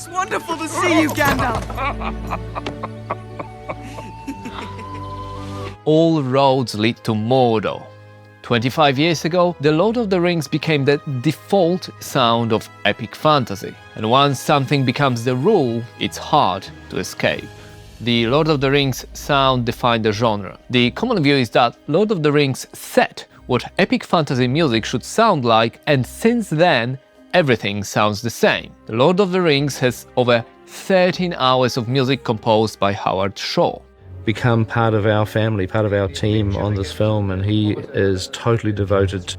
It's wonderful to see you, Gandalf! All roads lead to Mordor. 25 years ago, The Lord of the Rings became the default sound of epic fantasy. And once something becomes the rule, it's hard to escape. The Lord of the Rings sound defined the genre. The common view is that Lord of the Rings set what epic fantasy music should sound like, and since then, everything sounds the same. The Lord of the Rings has over 13 hours of music composed by Howard Shore. Become part of our family, part of our team on this film, and he is totally devoted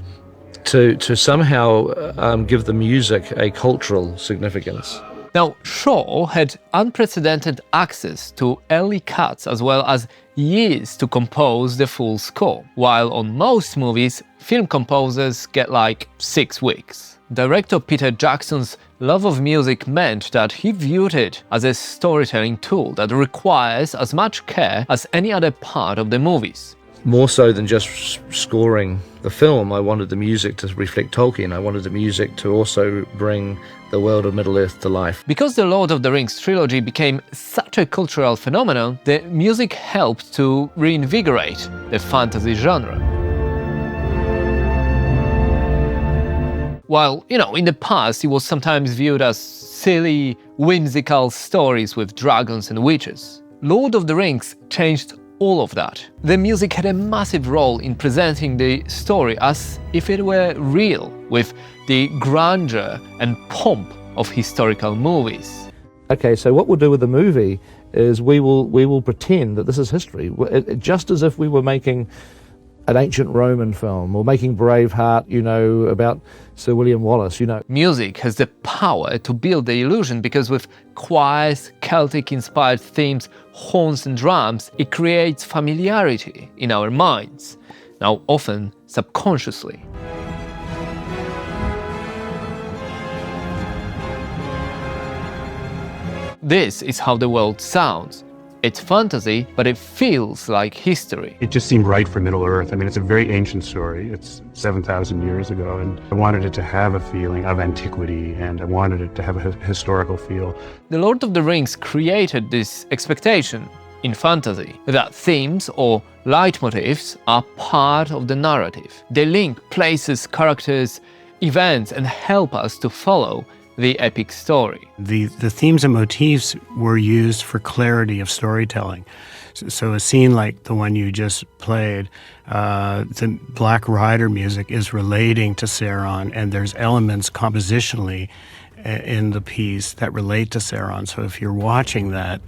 to somehow give the music a cultural significance. Now, Shaw had unprecedented access to early cuts as well as years to compose the full score, while on most movies, film composers get like 6 weeks. Director Peter Jackson's love of music meant that he viewed it as a storytelling tool that requires as much care as any other part of the movies. More so than just scoring the film, I wanted the music to reflect Tolkien. I wanted the music to also bring the world of Middle-earth to life. Because the Lord of the Rings trilogy became such a cultural phenomenon, the music helped to reinvigorate the fantasy genre. While, in the past it was sometimes viewed as silly, whimsical stories with dragons and witches, Lord of the Rings changed all of that. The music had a massive role in presenting the story as if it were real, with the grandeur and pomp of historical movies. Okay, so what we'll do with the movie is we will pretend that this is history, just as if we were making an ancient Roman film or making Braveheart, about Sir William Wallace, Music has the power to build the illusion because with choirs, Celtic-inspired themes, horns and drums, it creates familiarity in our minds, now often subconsciously. This is how the world sounds. It's fantasy, but it feels like history. It just seemed right for Middle-earth. I mean, it's a very ancient story. It's 7,000 years ago, and I wanted it to have a feeling of antiquity, and I wanted it to have a historical feel. The Lord of the Rings created this expectation in fantasy that themes or leitmotifs are part of the narrative. They link places, characters, events, and help us to follow the epic story. The themes and motifs were used for clarity of storytelling. So a scene like the one you just played, the Black Rider music is relating to Sauron, and there's elements compositionally in the piece that relate to Sauron. So if you're watching that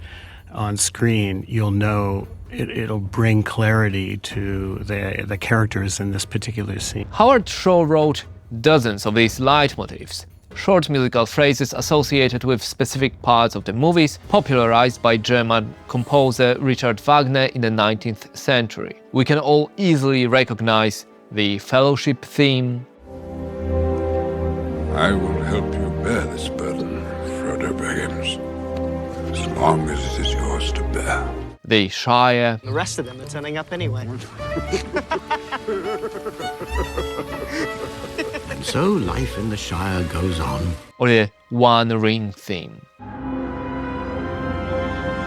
on screen, you'll know it'll bring clarity to the characters in this particular scene. Howard Shore wrote dozens of these leitmotifs, short musical phrases associated with specific parts of the movies, popularized by German composer Richard Wagner in the 19th century. We can all easily recognize the Fellowship theme. I will help you bear this burden, Frodo Baggins, as long as it is yours to bear. The Shire. The rest of them are turning up anyway. And so life in the Shire goes on. Or the One Ring theme.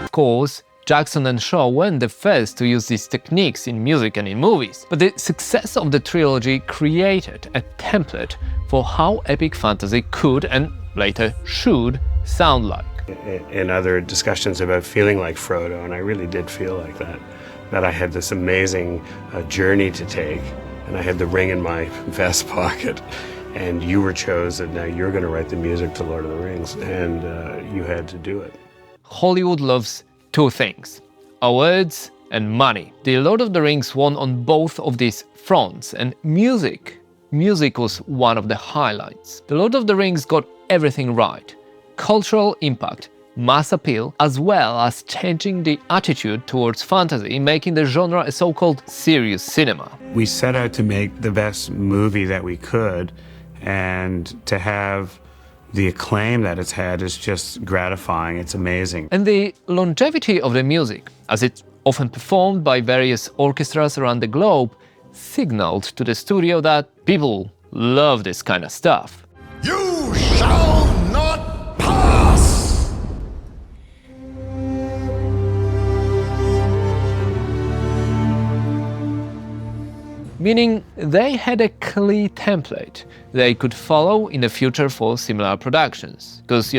Of course, Jackson and Shaw weren't the first to use these techniques in music and in movies, but the success of the trilogy created a template for how epic fantasy could and later should sound like. In other discussions about feeling like Frodo, and I really did feel like that I had this amazing journey to take, and I had the ring in my vest pocket, and you were chosen, now you're going to write the music to Lord of the Rings, and you had to do it. Hollywood loves two things: awards and money. The Lord of the Rings won on both of these fronts, and music was one of the highlights. The Lord of the Rings got everything right: cultural impact, mass appeal, as well as changing the attitude towards fantasy, making the genre a so-called serious cinema. We set out to make the best movie that we could, and to have the acclaim that it's had is just gratifying. It's amazing. And the longevity of the music, as it's often performed by various orchestras around the globe, signaled to the studio that people love this kind of stuff. You shall not pass! meaning they had a clear template they could follow in the future for similar productions. Because,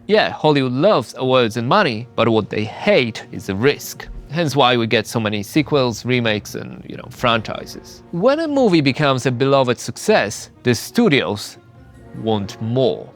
yeah, Hollywood loves awards and money, but what they hate is the risk. Hence why we get so many sequels, remakes, and, franchises. When a movie becomes a beloved success, the studios want more.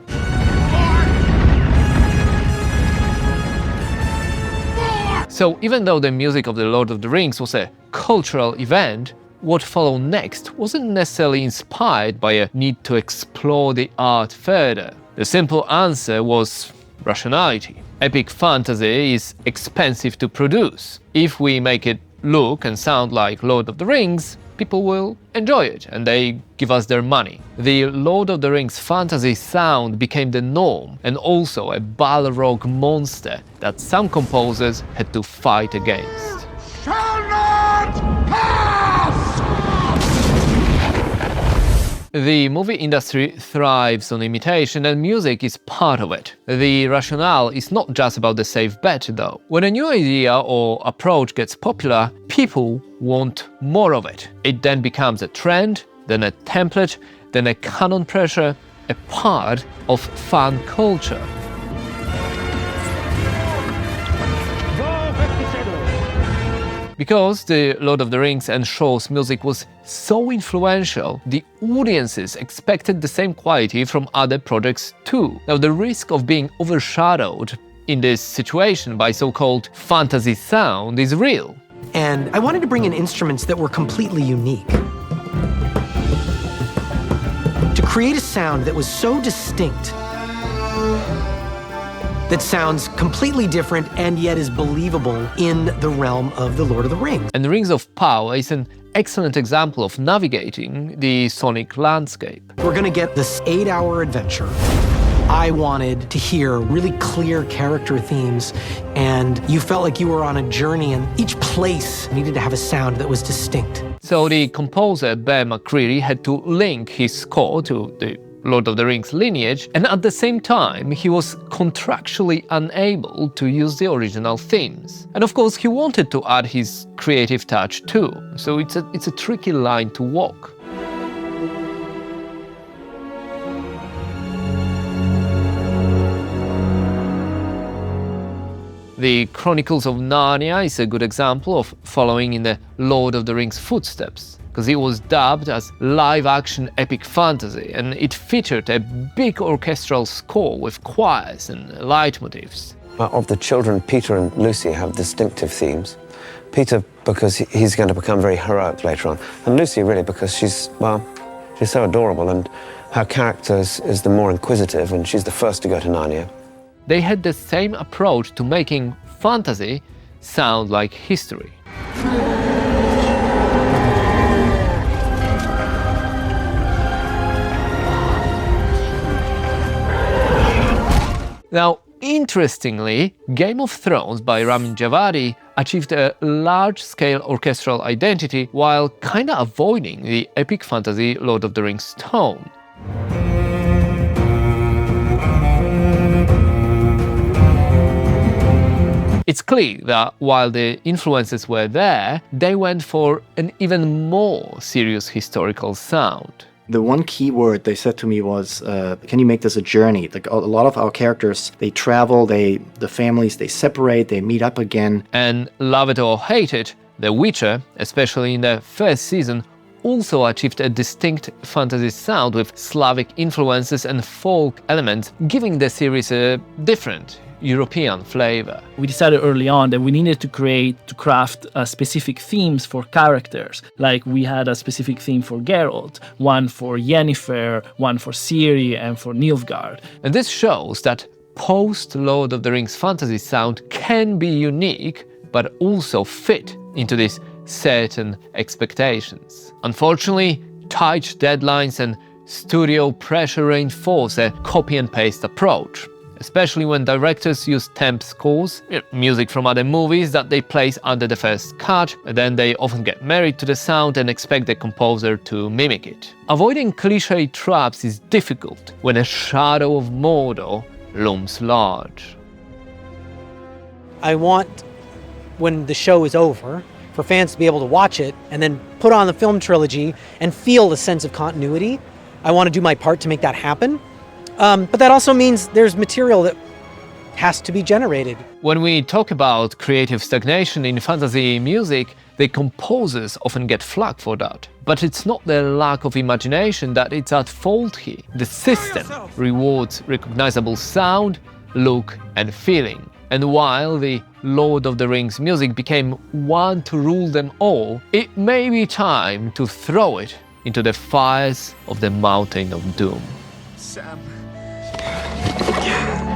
So even though the music of The Lord of the Rings was a cultural event, what followed next wasn't necessarily inspired by a need to explore the art further. The simple answer was rationality. Epic fantasy is expensive to produce. If we make it look and sound like Lord of the Rings, people will enjoy it and they give us their money. The Lord of the Rings fantasy sound became the norm and also a Balrog monster that some composers had to fight against. Shall not pass! The movie industry thrives on imitation and music is part of it. The rationale is not just about the safe bet though. When a new idea or approach gets popular, people want more of it. It then becomes a trend, then a template, then a canon pressure, a part of fan culture. Because The Lord of the Rings and Shaw's music was so influential, the audiences expected the same quality from other projects too. Now, the risk of being overshadowed in this situation by so-called fantasy sound is real. And I wanted to bring in instruments that were completely unique. To create a sound that was so distinct, that sounds completely different and yet is believable in the realm of The Lord of the Rings. And Rings of Power is an excellent example of navigating the sonic landscape. We're gonna get this 8-hour adventure. I wanted to hear really clear character themes, and you felt like you were on a journey, and each place needed to have a sound that was distinct. So the composer, Bear McCreary, had to link his score to the Lord of the Rings lineage, and at the same time, he was contractually unable to use the original themes. And of course, he wanted to add his creative touch too, so it's a tricky line to walk. The Chronicles of Narnia is a good example of following in the Lord of the Rings footsteps, because it was dubbed as live-action epic fantasy, and it featured a big orchestral score with choirs and leitmotifs. Of the children, Peter and Lucy have distinctive themes. Peter, because he's going to become very heroic later on, and Lucy really because she's so adorable, and her character is the more inquisitive, and she's the first to go to Narnia. They had the same approach to making fantasy sound like history. Now, interestingly, Game of Thrones by Ramin Djawadi achieved a large-scale orchestral identity while kinda avoiding the epic fantasy Lord of the Rings tone. It's clear that while the influences were there, they went for an even more serious historical sound. The one key word they said to me was, can you make this a journey? Like a lot of our characters, they travel, the families, they separate, they meet up again. And love it or hate it, The Witcher, especially in the first season, also achieved a distinct fantasy sound with Slavic influences and folk elements, giving the series a different European flavor. We decided early on that we needed to craft specific themes for characters. Like we had a specific theme for Geralt, one for Yennefer, one for Ciri, and for Nilfgaard. And this shows that post-Lord of the Rings fantasy sound can be unique, but also fit into these certain expectations. Unfortunately, tight deadlines and studio pressure reinforce a copy-and-paste approach, especially when directors use temp scores, music from other movies that they place under the first cut, and then they often get married to the sound and expect the composer to mimic it. Avoiding cliché traps is difficult when a shadow of Mordor looms large. I want, when the show is over, for fans to be able to watch it and then put on the film trilogy and feel a sense of continuity. I want to do my part to make that happen. But that also means there's material that has to be generated. When we talk about creative stagnation in fantasy music, the composers often get flack for that. But it's not their lack of imagination that it's at fault here. The system rewards recognizable sound, look, and feeling. And while the Lord of the Rings music became one to rule them all, it may be time to throw it into the fires of the Mountain of Doom. Sam.